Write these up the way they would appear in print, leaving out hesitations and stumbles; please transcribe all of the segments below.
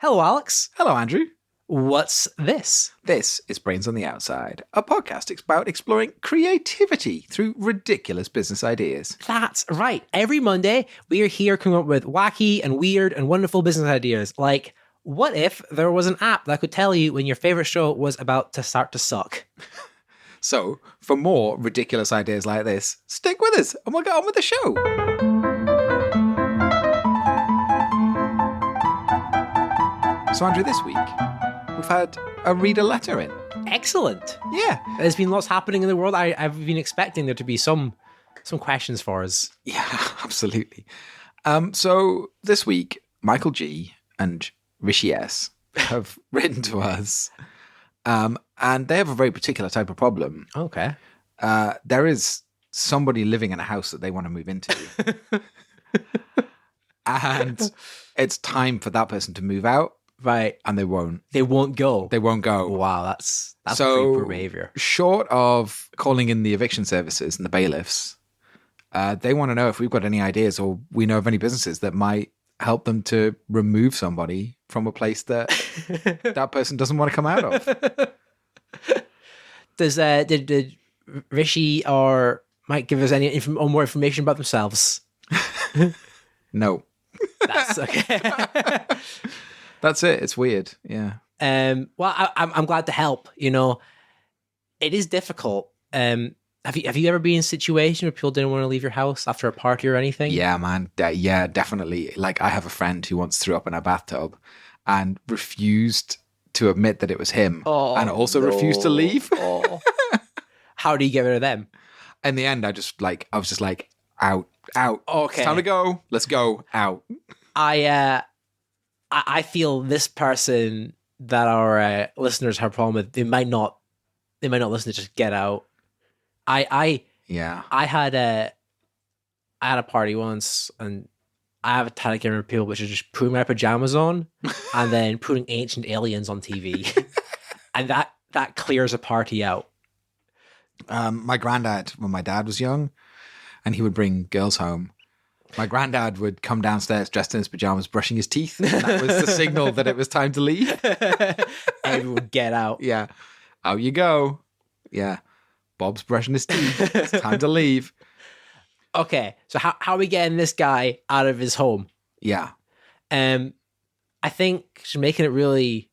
Hello, Alex. Hello, Andrew. What's this? This is Brains on the Outside, a podcast about exploring creativity through ridiculous business ideas. That's right. Every Monday, we are here coming up with wacky and weird and wonderful business ideas. Like, what if there was an app that could tell you when your favorite show was about to start to suck? So, for more ridiculous ideas like this, stick with us and we'll get on with the show. So, Andrew, this week, we've had a reader letter in. Excellent. Yeah. There's been lots happening in the world. I've been expecting there to be some questions for us. Yeah, absolutely. So, this week, Michael G. and Rishi S. have written to us, and they have a very particular type of problem. Okay. There is somebody living in a house that they want to move into. And it's time for that person to move out. Right. And they won't. They won't go. They won't go. Wow, that's so, pretty poor behavior. Short of calling in the eviction services and the bailiffs, they want to know if we've got any ideas or we know of any businesses that might help them to remove somebody from a place that that person doesn't want to come out of. Did Rishi or Mike give us any more information about themselves? No. That's okay. That's it. It's weird. Yeah. Well, I'm glad to help. You know, it is difficult. Have you ever been in a situation where people didn't want to leave your house after a party or anything? Yeah, man. Yeah, definitely. Like, I have a friend who once threw up in a bathtub and refused to admit that it was him, and also refused to leave. How do you get rid of them? In the end, I was just like, out. Okay, it's time to go. Let's go out. I feel this person that our listeners have a problem with, they might not listen to just get out. I had a party once, and I have a tactic with people which is just putting my pajamas on and then putting Ancient Aliens on TV, and that clears a party out. My granddad, when my dad was young, and he would bring girls home, my granddad would come downstairs dressed in his pajamas, brushing his teeth. And that was the signal that it was time to leave. Everyone get out. Yeah. Out you go. Yeah. Bob's brushing his teeth. It's time to leave. Okay. So how are we getting this guy out of his home? Yeah. I think she's making it really,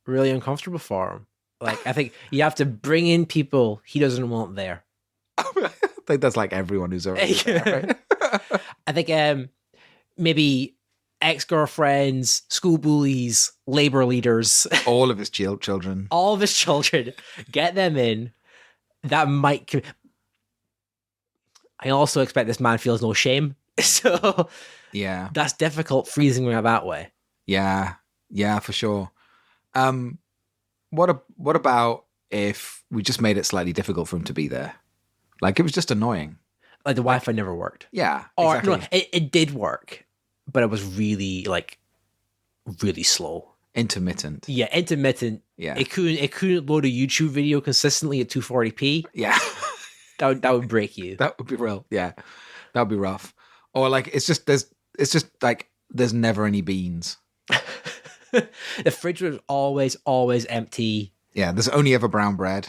really uncomfortable for him. Like, I think you have to bring in people he doesn't want there. I think that's like everyone who's already there, right? I think maybe ex-girlfriends, school bullies, labor leaders. All of his children. All of his children. Get them in. That might... I also expect this man feels no shame. So yeah, that's difficult freezing him that way. Yeah, for sure. What about if we just made it slightly difficult for him to be there? Like, it was just annoying. Like, the Wi-Fi never worked. Yeah, or exactly. No, it did work, but it was really slow, intermittent. Yeah, intermittent. Yeah, it couldn't load a YouTube video consistently at 240p. Yeah, that would break you. That would be real. Yeah, that would be rough. Or like, it's just there's never any beans. The fridge was always empty. Yeah, there's only ever brown bread.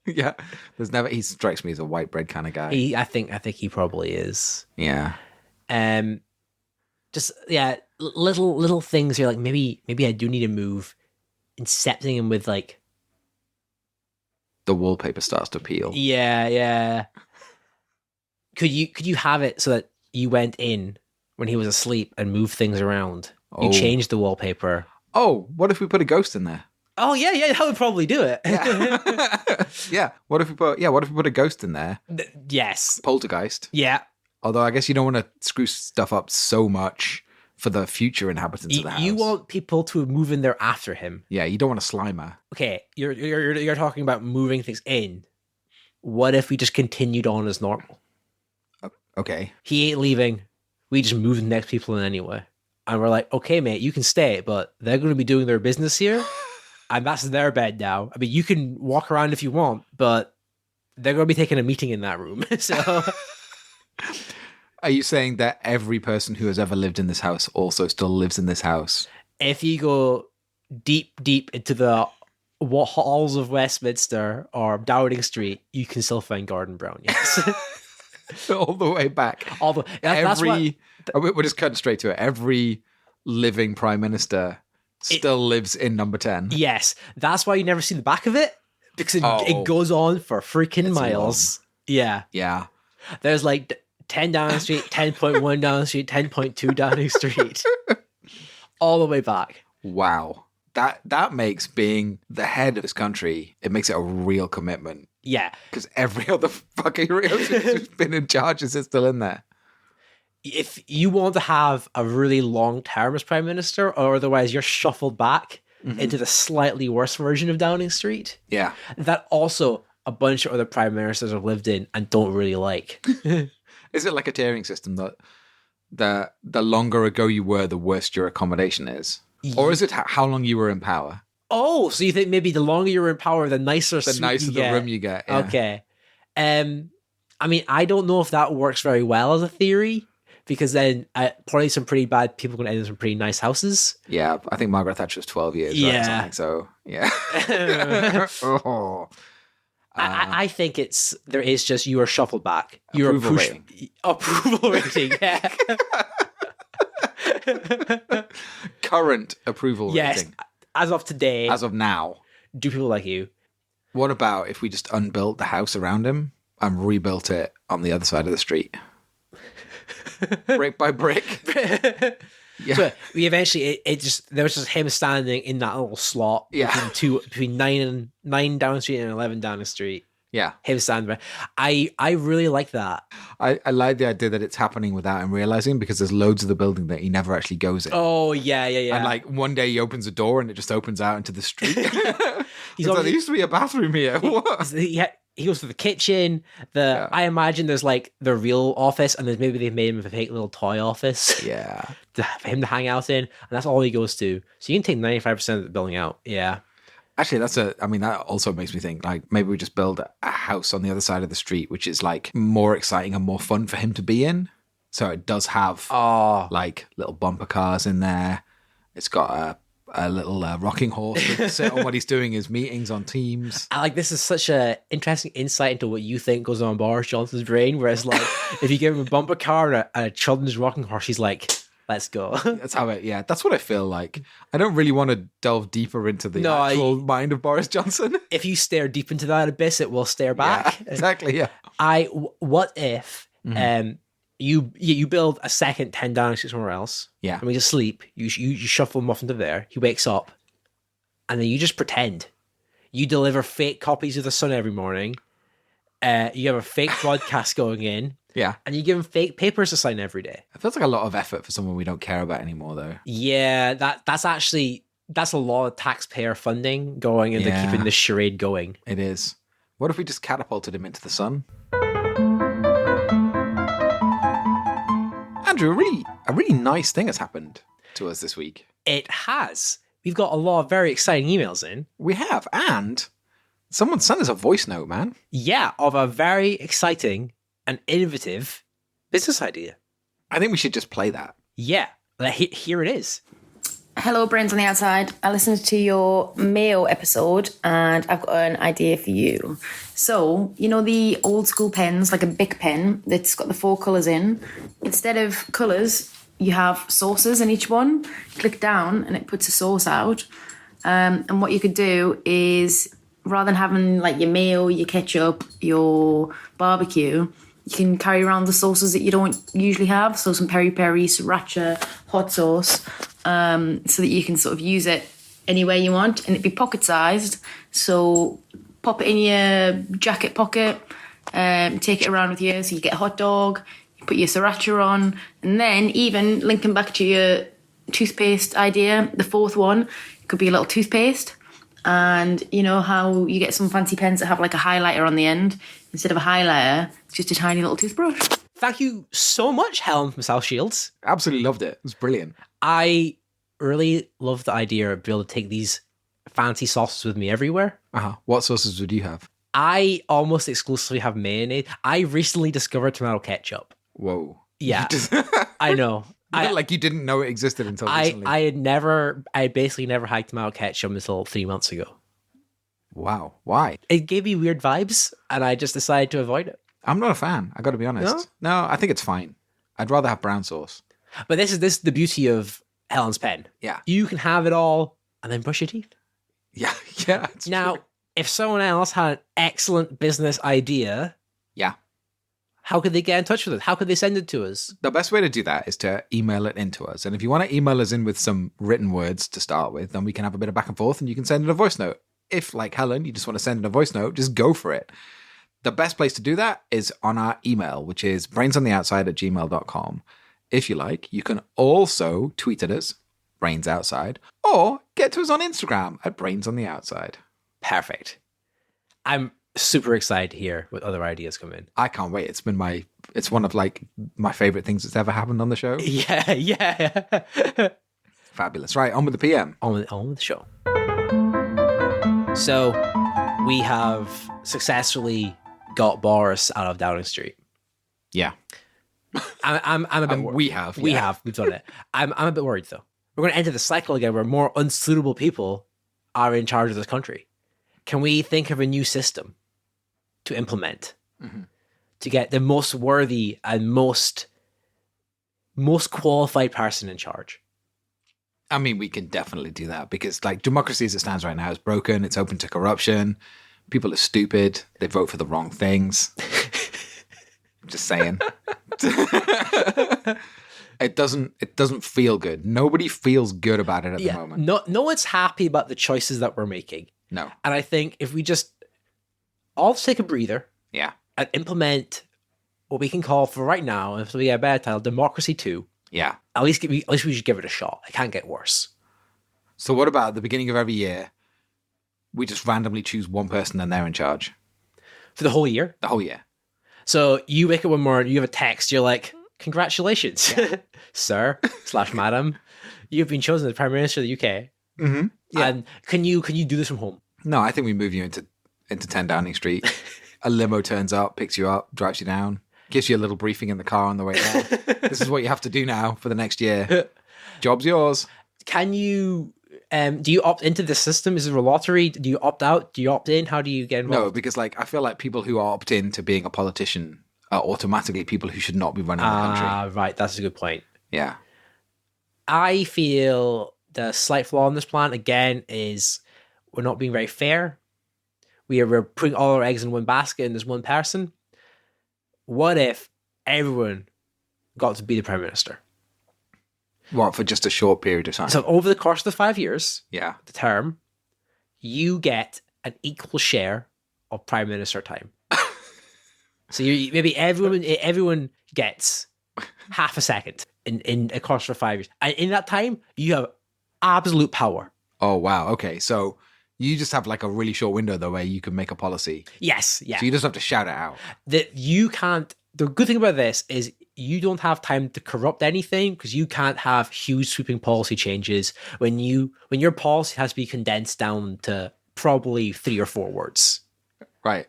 Yeah, there's never. He strikes me as a white bread kind of guy. I think he probably is. Yeah. Just little things. You're like, maybe I do need to move. Incepting him with like the wallpaper starts to peel. Yeah. Could you have it so that you went in when he was asleep and moved things around? You changed the wallpaper. Oh, what if we put a ghost in there? Oh yeah, that would probably do it. Yeah. Yeah. What if we put a ghost in there? Yes. Poltergeist. Yeah. Although I guess you don't want to screw stuff up so much for the future inhabitants of the house. You want people to move in there after him. Yeah, you don't want a Slimer. Okay, you're talking about moving things in. What if we just continued on as normal? Okay. He ain't leaving. We just move the next people in anyway. And we're like, okay, mate, you can stay, but they're going to be doing their business here. And that's their bed now. I mean, you can walk around if you want, but they're going to be taking a meeting in that room. So, Are you saying that every person who has ever lived in this house also still lives in this house? If you go deep into the halls of Westminster or Downing Street, you can still find Gordon Brown. Yes, all the way back. We're just cutting straight to it. Every living prime minister still lives in number 10. Yes, that's why you never see the back of it, because it goes on for freaking miles. Long. Yeah. There's like 10 Downing Street, 10.1 Downing Street, 10.2 Downing Street, all the way back. Wow. That makes being the head of this country, it makes it a real commitment. Yeah. Because every other fucking realtor who's been in charge is still in there. If you want to have a really long term as prime minister, or otherwise you're shuffled back into the slightly worse version of Downing Street. Yeah. That also a bunch of other prime ministers have lived in and don't really like. Is it like a tiering system that the longer ago you were, the worse your accommodation is? Or is it how long you were in power? Oh, so you think maybe the longer you're in power, the nicer the room you get. Yeah. Okay. I mean, I don't know if that works very well as a theory, because then probably some pretty bad people are going to end in some pretty nice houses. Yeah, I think Margaret Thatcher was 12 years. Yeah. Right? So, yeah. I think there is just you are shuffled back. Approval rating. Approval rating, yeah. Current approval rating. As of today. As of now. Do people like you? What about if we just unbuilt the house around him and rebuilt it on the other side of the street? Brick by brick. Yeah. So we eventually there was just him standing in that little slot between 9 Downing Street and 11 Downing Street. Yeah. Him standing there. I really like that. I like the idea that it's happening without him realizing, because there's loads of the building that he never actually goes in. Oh, yeah. And like one day he opens a door and it just opens out into the street. There used to be a bathroom here. What? He goes to the kitchen. I imagine there's like the real office, and then maybe they've made him a fake little toy office. Yeah. For him to hang out in, and that's all he goes to. So you can take 95% of the building out. Yeah. Actually, that also makes me think, like, maybe we just build a house on the other side of the street, which is like more exciting and more fun for him to be in. So it does have like little bumper cars in there. It's got a little rocking horse to sit on what he's doing his meetings on Teams. This is such a interesting insight into what you think goes on in Boris Johnson's brain, where it's like, if you give him a bumper car and a children's rocking horse, he's like, let's go. That's that's what I feel like. I don't really want to delve deeper into the actual mind of Boris Johnson. If you stare deep into that abyss, it will stare back. Yeah, exactly, yeah. What if you build a second 10 Downing Street somewhere else, and we just sleep, you shuffle him off into there, he wakes up, and then you just pretend. You deliver fake copies of The Sun every morning, you have a fake broadcast going in, and you give him fake papers to sign every day. It feels like a lot of effort for someone we don't care about anymore, though. Yeah, that's a lot of taxpayer funding going into keeping this charade going. It is. What if we just catapulted him into the sun? Andrew, a really nice thing has happened to us this week. It has. We've got a lot of very exciting emails in. We have, and someone sent us a voice note, man. Yeah, of a very exciting and innovative business idea. I think we should just play that. Yeah, here it is. Hello, brains on the outside. I listened to your Mayo episode and I've got an idea for you. So, you know the old school pens, like a Bic pen that's got the 4 colours in? Instead of colours, you have sauces in each one. Click down and it puts a sauce out. And what you could do is, rather than having like your mayo, your ketchup, your barbecue, you can carry around the sauces that you don't usually have. So some peri-peri, sriracha, hot sauce, so that you can sort of use it anywhere you want. And it'd be pocket-sized. So pop it in your jacket pocket, take it around with you. So you get a hot dog, you put your sriracha on, and then even linking back to your toothpaste idea, the 4th one could be a little toothpaste. And you know how you get some fancy pens that have like a highlighter on the end? Instead of a highlighter, it's just a tiny little toothbrush. Thank you so much, Helen from South Shields. Absolutely loved it. It was brilliant. I really love the idea of being able to take these fancy sauces with me everywhere. What sauces would you have? I almost exclusively have mayonnaise. I recently discovered tomato ketchup. Whoa. Yeah, I know. Like you didn't know it existed until recently. I basically never hiked Mount Ketchum until 3 months ago. Wow. Why? It gave me weird vibes, and I just decided to avoid it. I'm not a fan. I got to be honest. No, I think it's fine. I'd rather have brown sauce. But this is the beauty of Helen's pen. Yeah. You can have it all and then brush your teeth. Yeah. Yeah. Now, true. if someone else had an excellent business idea, yeah. How could they get in touch with us? How could they send it to us? The best way to do that is to email it into us. And if you want to email us in with some written words to start with, then we can have a bit of back and forth and you can send in a voice note. If, like Helen, you just want to send in a voice note, just go for it. The best place to do that is on our email, which is brainsontheoutside@gmail.com. If you like, you can also tweet at us, brainsoutside, or get to us on Instagram at brainsontheoutside. Perfect. I'm super excited to hear what other ideas come in. I can't wait. It's one of like my favorite things that's ever happened on the show. Yeah. Fabulous. Right, on with the PM. On with the show. So we have successfully got Boris out of Downing Street. Yeah. I'm a bit worried. We have. We've done it. I'm a bit worried though. We're going to enter the cycle again where more unsuitable people are in charge of this country. Can we think of a new system to implement to get the most worthy and most qualified person in charge? I mean, we can definitely do that because like democracy as it stands right now is broken. It's open to corruption. People are stupid. They vote for the wrong things. Just saying. It doesn't feel good. Nobody feels good about it at the moment. No one's happy about the choices that we're making. No. And I think if we just all take a breather, and implement what we can call for right now, if we get a better title, Democracy 2. Yeah. At least we should give it a shot. It can't get worse. So what about at the beginning of every year, we just randomly choose one person and they're in charge? For the whole year? The whole year. So you wake up one morning, you have a text, you're like, congratulations, sir / madam. You've been chosen as Prime Minister of the UK. Mm-hmm. Yeah. And can you do this from home? No, I think we move you into 10 Downing Street. A limo turns up, picks you up, drives you down, gives you a little briefing in the car on the way down. This is what you have to do now for the next year. Job's yours. Can you, do you opt into the system? Is it a lottery? Do you opt out? Do you opt in? How do you get involved? No, because like I feel like people who opt in to being a politician are automatically people who should not be running the country. Right. That's a good point. Yeah. I feel the slight flaw in this plan, again, is we're not being very fair. We're putting all our eggs in one basket and there's one person. What if everyone got to be the Prime Minister? What, for just a short period of time? So over the course of the 5 years, the term, you get an equal share of Prime Minister time. So maybe everyone gets half a second in a course of 5 years. And in that time, you have absolute power. Oh, wow. Okay. So you just have like a really short window though where you can make a policy. Yes. Yeah. So you just have to shout it out. That you can't. The good thing about this is you don't have time to corrupt anything because you can't have huge sweeping policy changes when your policy has to be condensed down to probably 3 or 4 words. Right.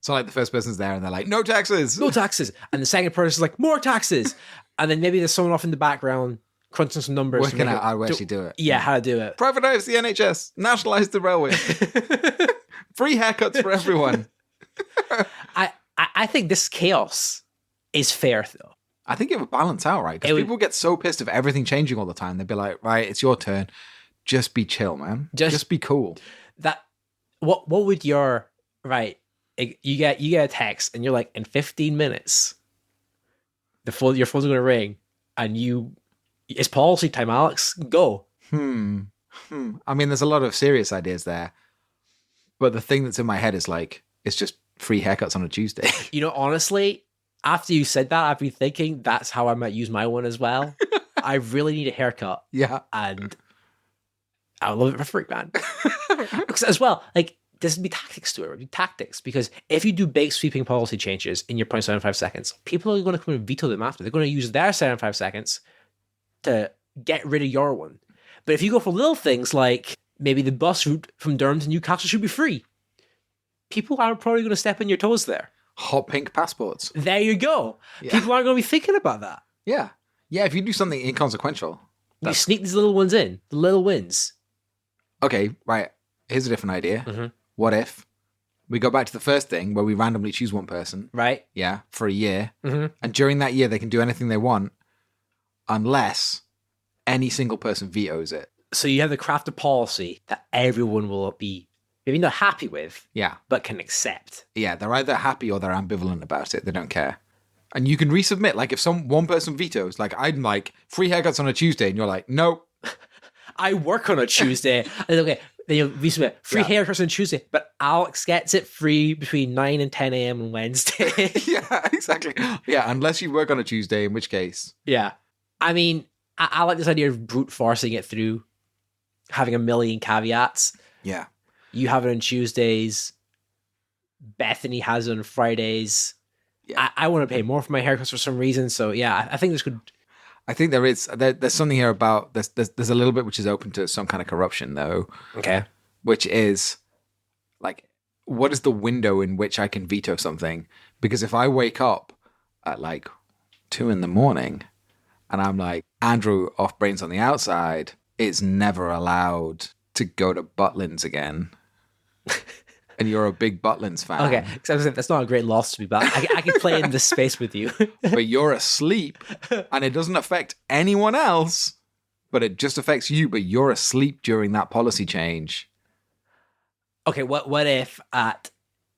So like the first person's there and they're like, no taxes. No taxes. And the second person's like, more taxes. And then maybe there's someone off in the background crunching some numbers. Working out how to actually do it. Yeah, how to do it. Privatize the NHS. Nationalize the railway. Free haircuts for everyone. I think this chaos is fair, though. I think it would balance out, right? Because people get so pissed of everything changing all the time. They'd be like, right, it's your turn. Just be chill, man. Just be cool. What would your... Right, you get a text and you're like, in 15 minutes, your phone's going to ring and it's policy time, Alex. Go. I mean, there's a lot of serious ideas there. But the thing that's in my head is like, it's just free haircuts on a Tuesday. You know, honestly, after you said that, I've been thinking that's how I might use my one as well. I really need a haircut. Yeah. And I love it for free, man. Because as well, like, there's be tactics to it. There'll be tactics. Because if you do big sweeping policy changes in your 0.75 seconds, people are going to come and veto them after. They're going to use their 75 seconds to get rid of your one. But if you go for little things like maybe the bus route from Durham to Newcastle should be free, people aren't probably going to step on your toes there. Hot pink passports. There you go. Yeah. People aren't going to be thinking about that. Yeah. Yeah, if you do something inconsequential. You sneak these little ones in, the little wins. Okay, right. Here's a different idea. Mm-hmm. What if we go back to the first thing where we randomly choose one person? Right. Yeah, for a year. Mm-hmm. And during that year, they can do anything they want unless any single person vetoes it. So you have to craft a policy that everyone will be maybe not happy with, but can accept. Yeah, they're either happy or they're ambivalent about it. They don't care. And you can resubmit. Like if one person vetoes, like I'm like, free haircuts on a Tuesday, and you're like, nope. I work on a Tuesday. Okay, then you resubmit. Free haircuts on Tuesday, but Alex gets it free between 9 and 10 a.m. on Wednesday. Yeah, exactly. Yeah, unless you work on a Tuesday, in which case. Yeah. I mean, I like this idea of brute forcing it through having a million caveats. Yeah. You have it on Tuesdays. Bethany has it on Fridays. Yeah. I want to pay more for my haircuts for some reason. So yeah, I think this could. I think there's something here about there's a little bit which is open to some kind of corruption though. Okay. Which is like, what is the window in which I can veto something? Because if I wake up at like 2 a.m. and I'm like, Andrew off Brains on the Outside is never allowed to go to Butlins again. And you're a big Butlins fan. Okay, because that's not a great loss to me, but I can play in this space with you. But you're asleep, and it doesn't affect anyone else, but it just affects you, but you're asleep during that policy change. Okay, what if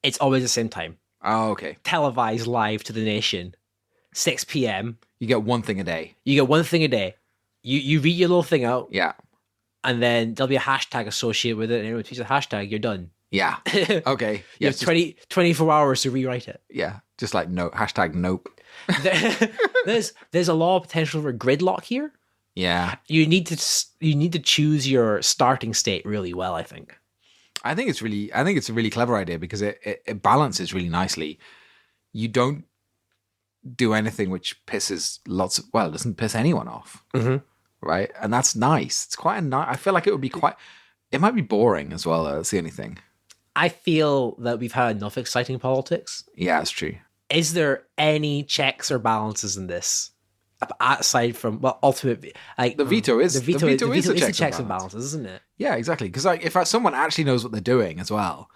it's always the same time? Oh, okay. Televised live to the nation, 6 p.m. You get one thing a day. You get one thing a day. You read your little thing out. Yeah. And then there'll be a hashtag associated with it, and everyone tweets a hashtag, you're done. Yeah. Okay. You have 24 hours to rewrite it. Yeah. Just like no hashtag nope. There's a lot of potential for gridlock here. Yeah. You need to choose your starting state really well, I think. I think it's a really clever idea because it balances really nicely. You don't do anything which pisses it doesn't piss anyone off. Mm-hmm. Right? And that's nice. It's quite a nice, I feel like it would be it might be boring as well. That's the only thing. I feel that we've had enough exciting politics. Yeah, that's true. Is there any checks or balances in this? Aside from, ultimately, like the veto is the checks and balances, isn't it? Yeah, exactly. Because like, if someone actually knows what they're doing as well,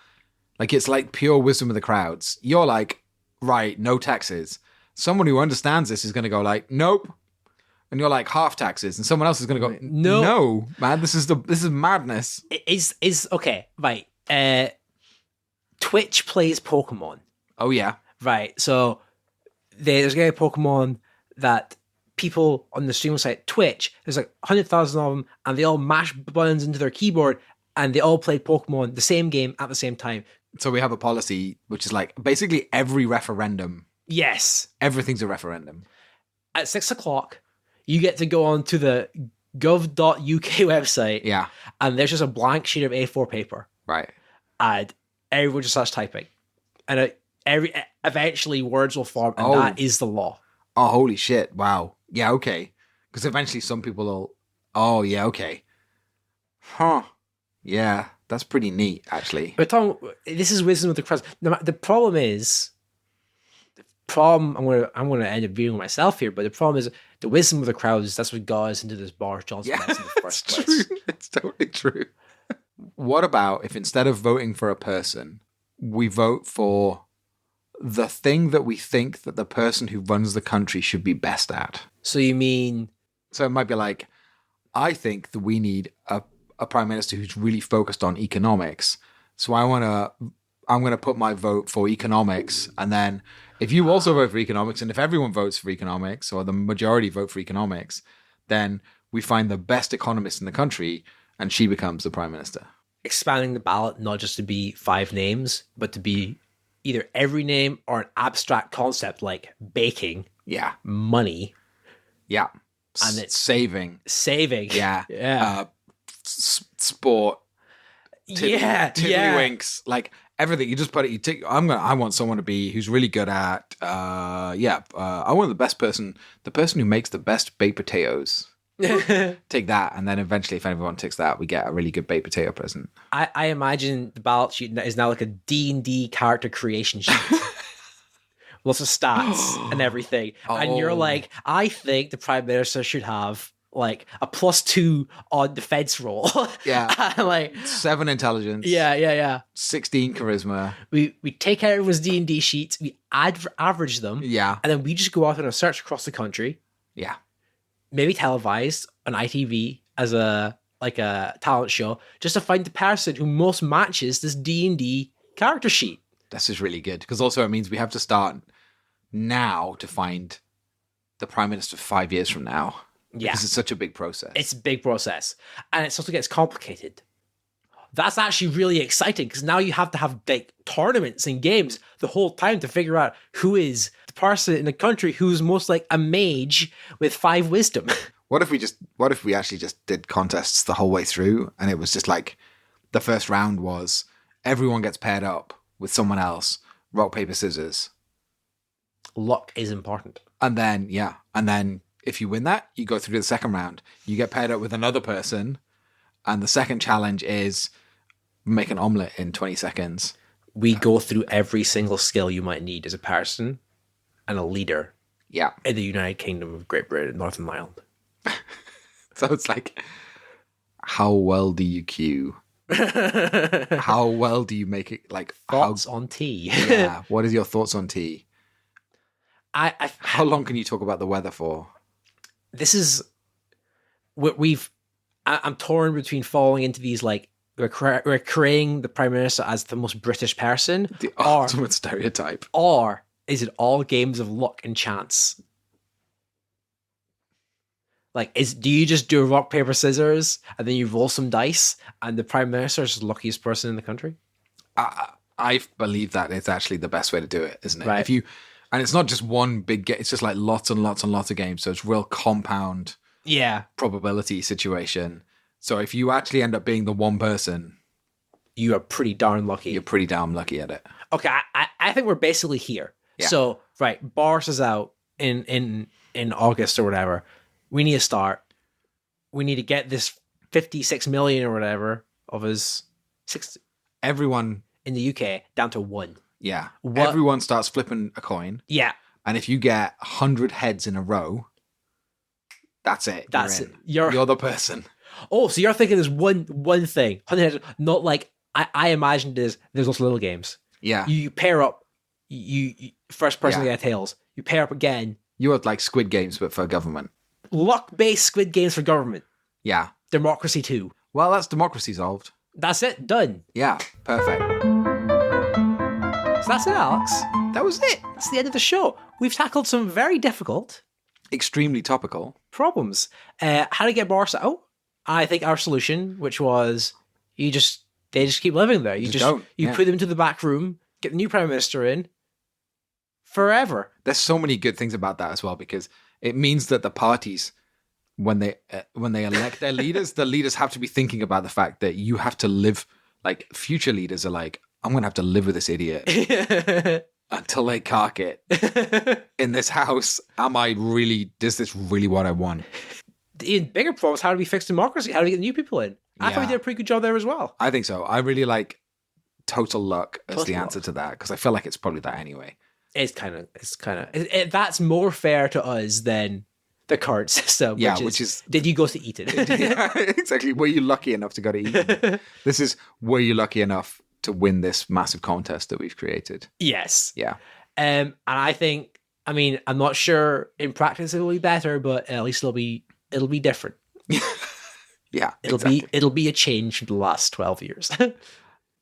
like it's like pure wisdom of the crowds. You're like, right, no taxes. Someone who understands this is going to go like, nope. And you're like, half taxes, and someone else is going to go, no, man, this is madness. Is okay, right? Twitch plays Pokemon. Oh yeah, right. So there's a Pokemon that people on the stream site Twitch. There's like 100,000 of them, and they all mash buttons into their keyboard, and they all play Pokemon, the same game at the same time. So we have a policy which is like basically every referendum. Yes, everything's a referendum. At 6:00. You get to go on to the gov.uk website. Yeah. And there's just a blank sheet of A4 paper. Right. And everyone just starts typing. And eventually words will form, and that is the law. Oh, holy shit. Wow. Yeah, okay. Because eventually some people will... Oh, yeah, okay. Huh. Yeah, that's pretty neat, actually. But Tom, this is wisdom of the crowds. The problem is... I'm going to end up viewing myself here, but the problem is the wisdom of the crowds. That's what got us into this Boris Johnson mess in the first place. True. It's totally true. What about if instead of voting for a person, we vote for the thing that we think that the person who runs the country should be best at? So you mean... So it might be like, I think that we need a prime minister who's really focused on economics. So I'm going to put my vote for economics, and then if you also vote for economics, and if everyone votes for economics, or the majority vote for economics, then we find the best economist in the country, and she becomes the prime minister. Expanding the ballot, not just to be 5 names, but to be either every name or an abstract concept like baking, money, and it's saving, sport, tiddlywinks, like everything. You just put it. You take. I want someone to be who's really good at. I want the person who makes the best baked potatoes. Take that, and then eventually, if everyone takes that, we get a really good baked potato present. I imagine the ballot sheet is now like a D&D character creation sheet. lots of stats and everything. And you're like, I think the Prime Minister should have like a +2 on defense roll. Yeah. Like 7 intelligence. Yeah. 16 charisma. We take out everyone's D&D sheets, we average them. Yeah. And then we just go out on a search across the country. Yeah. Maybe televised on ITV as a talent show, just to find the person who most matches this D&D character sheet. This is really good, because also it means we have to start now to find the Prime Minister 5 years from now. Yeah. Because it's such a big process. It's a big process. And it also gets complicated. That's actually really exciting, because now you have to have like tournaments and games the whole time to figure out who is the person in the country who's most like a mage with 5 wisdom. What if we actually just did contests the whole way through, and it was just like the first round was everyone gets paired up with someone else, rock, paper, scissors. Luck is important. And then if you win that, you go through to the second round. You get paired up with another person, and the second challenge is make an omelette in 20 seconds. We go through every single skill you might need as a person and a leader. Yeah. In the United Kingdom of Great Britain and Northern Ireland. So it's like, how well do you queue? How well do you make it? Like thoughts on tea. Yeah. What is your thoughts on tea? How long can you talk about the weather for? This is what I'm torn between falling into these like we're creating the Prime Minister as the most British person, the ultimate stereotype, or is it all games of luck and chance? Like, do you just do rock, paper, scissors, and then you roll some dice, and the Prime Minister is the luckiest person in the country? I believe that it's actually the best way to do it, isn't it? Right. And it's not just one big game, it's just like lots and lots and lots of games. So it's real compound probability situation. So if you actually end up being the one person, you are pretty darn lucky. You're pretty damn lucky at it. Okay, I think we're basically here. Yeah. So, right, Boris is out in August or whatever. We need to start. We need to get this 56 million or whatever of his everyone in the UK down to 1. Yeah. Everyone starts flipping a coin. Yeah. And if you get 100 heads in a row, that's it. That's it. You're the person. Oh, so you're thinking there's one thing. 100 heads, not like I imagined there's lots of little games. Yeah. You pair up. You first person to get tails. You pair up again. You had like Squid Games, but for government. Luck-based Squid Games for government. Yeah. Democracy 2. Well, that's democracy solved. That's it. Done. Yeah. Perfect. So that's it, Alex. That was it. That's the end of the show. We've tackled some very difficult, extremely topical problems. How to get Boris out? I think our solution, which was they just keep living there. You put them into the back room, get the new Prime Minister in forever. There's so many good things about that as well, because it means that the parties, when they elect their leaders, the leaders have to be thinking about the fact that you have to live, like future leaders are like, I'm going to have to live with this idiot until they cark it in this house. Is this really what I want? The even bigger problem is, how do we fix democracy? How do we get new people in? I thought we did a pretty good job there as well. I think so. I really like total luck as the answer to that, because I feel like it's probably that anyway. It's kind of that's more fair to us than the current system. Yeah, which is did you go to Eton? Yeah, exactly. Were you lucky enough to go to Eton? This is, were you lucky enough to win this massive contest that we've created? Yes. Yeah. And I think, I'm not sure in practice it'll be better, but at least it'll be different. Yeah. It'll be a change from the last 12 years.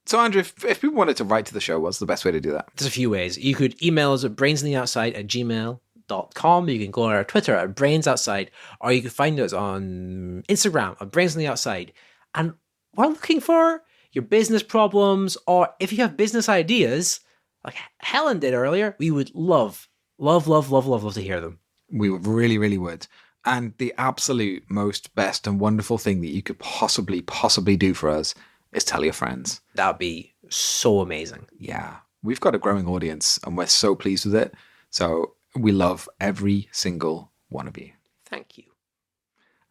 So, Andrew, if people wanted to write to the show, what's the best way to do that? There's a few ways. You could email us at brainsontheoutside@gmail.com. You can go on our Twitter at brainsoutside, or you can find us on Instagram at brainsontheoutside. And we're looking for your business problems, or if you have business ideas, like Helen did earlier, we would love to hear them. We would really, really would. And the absolute most best and wonderful thing that you could possibly do for us is tell your friends. That'd be so amazing. Yeah. We've got a growing audience and we're so pleased with it. So we love every single one of you. Thank you.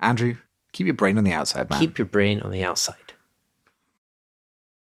Andrew, keep your brain on the outside, man. Keep your brain on the outside.